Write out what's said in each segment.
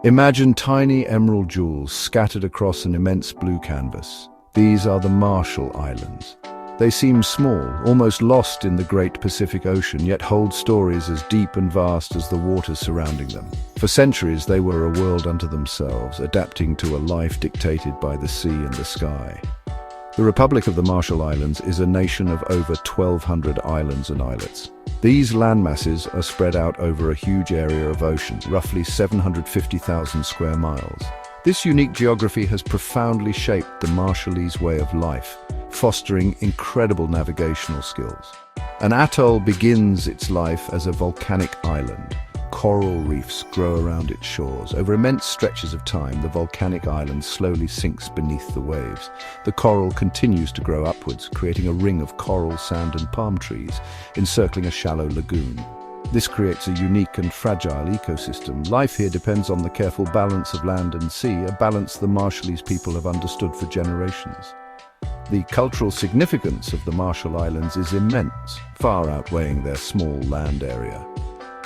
Imagine tiny emerald jewels scattered across an immense blue canvas. These are the Marshall Islands. They seem small, almost lost in the great Pacific Ocean, yet hold stories as deep and vast as the waters surrounding them. For centuries, they were a world unto themselves, adapting to a life dictated by the sea and the sky. The Republic of the Marshall Islands is a nation of over 1,200 islands and islets. These landmasses are spread out over a huge area of ocean, roughly 750,000 square miles. This unique geography has profoundly shaped the Marshallese way of life, fostering incredible navigational skills. An atoll begins its life as a volcanic island. Coral reefs grow around its shores. Over immense stretches of time, the volcanic island slowly sinks beneath the waves. The coral continues to grow upwards, creating a ring of coral, sand and palm trees, encircling a shallow lagoon. This creates a unique and fragile ecosystem. Life here depends on the careful balance of land and sea, a balance the Marshallese people have understood for generations. The cultural significance of the Marshall Islands is immense, far outweighing their small land area.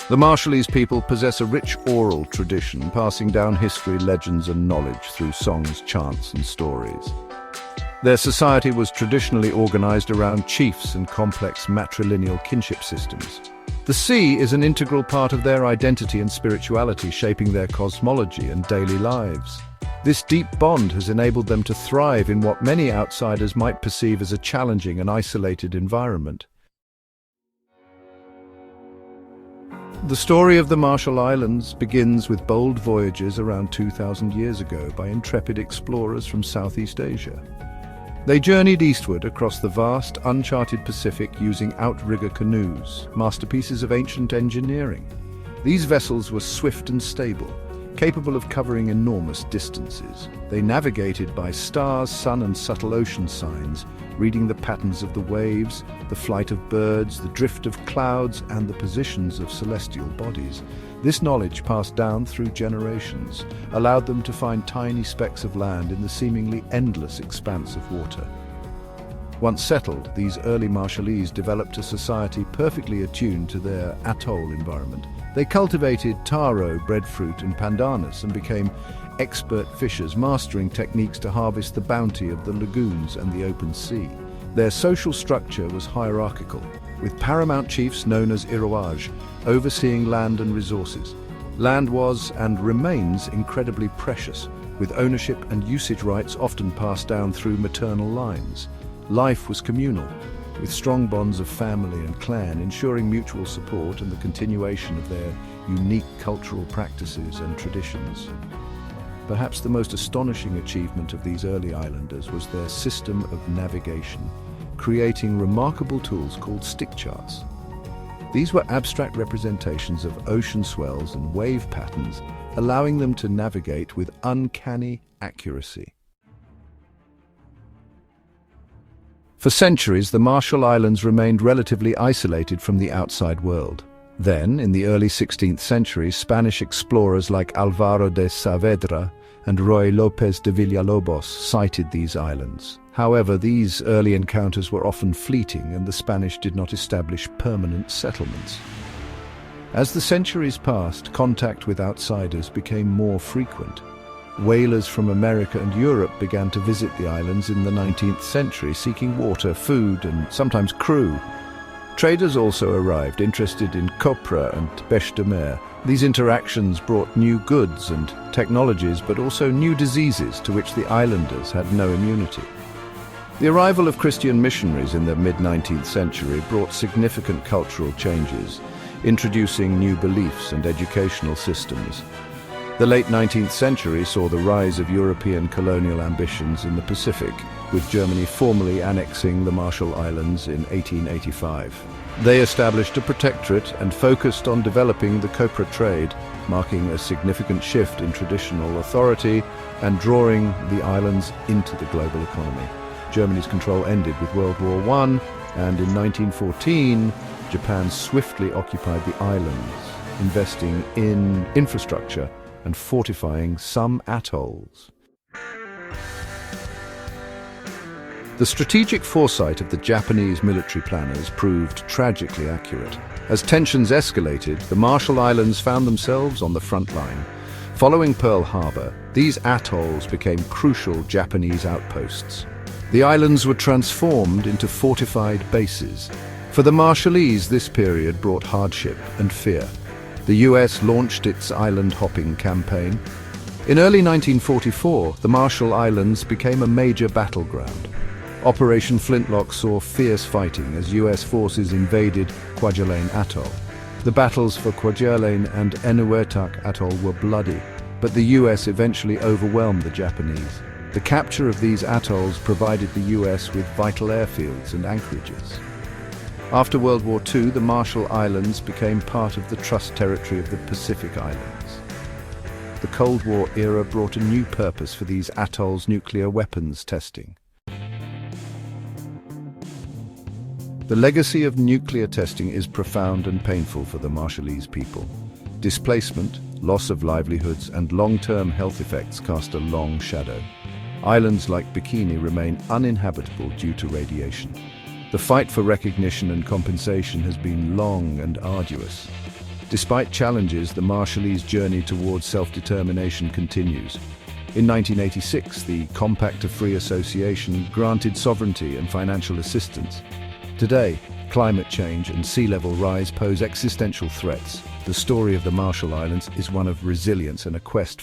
The Marshallese people possess a rich oral tradition, passing down history, legends and knowledge through songs, chants and stories. Their society was traditionally organized around chiefs and complex matrilineal kinship systems. The sea is an integral part of their identity and spirituality, shaping their cosmology and daily lives. This deep bond has enabled them to thrive in what many outsiders might perceive as a challenging and isolated environment. The story of the Marshall Islands begins with bold voyages around 2,000 years ago by intrepid explorers from Southeast Asia. They journeyed eastward across the vast, uncharted Pacific using outrigger canoes, masterpieces of ancient engineering. These vessels were swift and stable, capable of covering enormous distances. They navigated by stars, sun and subtle ocean signs, reading the patterns of the waves, the flight of birds, the drift of clouds, and the positions of celestial bodies. This knowledge, passed down through generations, allowed them to find tiny specks of land in the seemingly endless expanse of water. Once settled, these early Marshallese developed a society perfectly attuned to their atoll environment. They cultivated taro, breadfruit, and pandanus and became expert fishers, mastering techniques to harvest the bounty of the lagoons and the open sea. Their social structure was hierarchical, with paramount chiefs known as Iroaj overseeing land and resources. Land was and remains incredibly precious, with ownership and usage rights often passed down through maternal lines. Life was communal, with strong bonds of family and clan ensuring mutual support and the continuation of their unique cultural practices and traditions. Perhaps the most astonishing achievement of these early islanders was their system of navigation, creating remarkable tools called stick charts. These were abstract representations of ocean swells and wave patterns, allowing them to navigate with uncanny accuracy. For centuries, the Marshall Islands remained relatively isolated from the outside world. Then, in the early 16th century, Spanish explorers like Álvaro de Saavedra and Ruy López de Villalobos sighted these islands. However, these early encounters were often fleeting, and the Spanish did not establish permanent settlements. As the centuries passed, contact with outsiders became more frequent. Whalers from America and Europe began to visit the islands in the 19th century, seeking water, food, and sometimes crew. Traders also arrived, interested in copra and bêche de mer. These interactions brought new goods and technologies, but also new diseases to which the islanders had no immunity. The arrival of Christian missionaries in the mid-19th century brought significant cultural changes, introducing new beliefs and educational systems. The late 19th century saw the rise of European colonial ambitions in the Pacific, with Germany formally annexing the Marshall Islands in 1885. They established a protectorate and focused on developing the copra trade, marking a significant shift in traditional authority and drawing the islands into the global economy. Germany's control ended with World War I, and in 1914, Japan swiftly occupied the islands, investing in infrastructure and fortifying some atolls. The strategic foresight of the Japanese military planners proved tragically accurate. As tensions escalated, the Marshall Islands found themselves on the front line, Following Pearl Harbor, these atolls became crucial Japanese outposts. The islands were transformed into fortified bases. For the Marshallese, this period brought hardship and fear. The US launched its island-hopping campaign. In early 1944, the Marshall Islands became a major battleground. Operation Flintlock saw fierce fighting as US forces invaded Kwajalein Atoll. The battles for Kwajalein and Enewetak Atoll were bloody, but the US eventually overwhelmed the Japanese. The capture of these atolls provided the US with vital airfields and anchorages. After World War II, the Marshall Islands became part of the trust territory of the Pacific Islands. The Cold War era brought a new purpose for these atolls' nuclear weapons testing. The legacy of nuclear testing is profound and painful for the Marshallese people. Displacement, loss of livelihoods, and long-term health effects cast a long shadow. Islands like Bikini remain uninhabitable due to radiation. The fight for recognition and compensation has been long and arduous. Despite challenges, the Marshallese journey towards self-determination continues. In 1986, the Compact of Free Association granted sovereignty and financial assistance. Today, climate change and sea level rise pose existential threats. The story of the Marshall Islands is one of resilience and a quest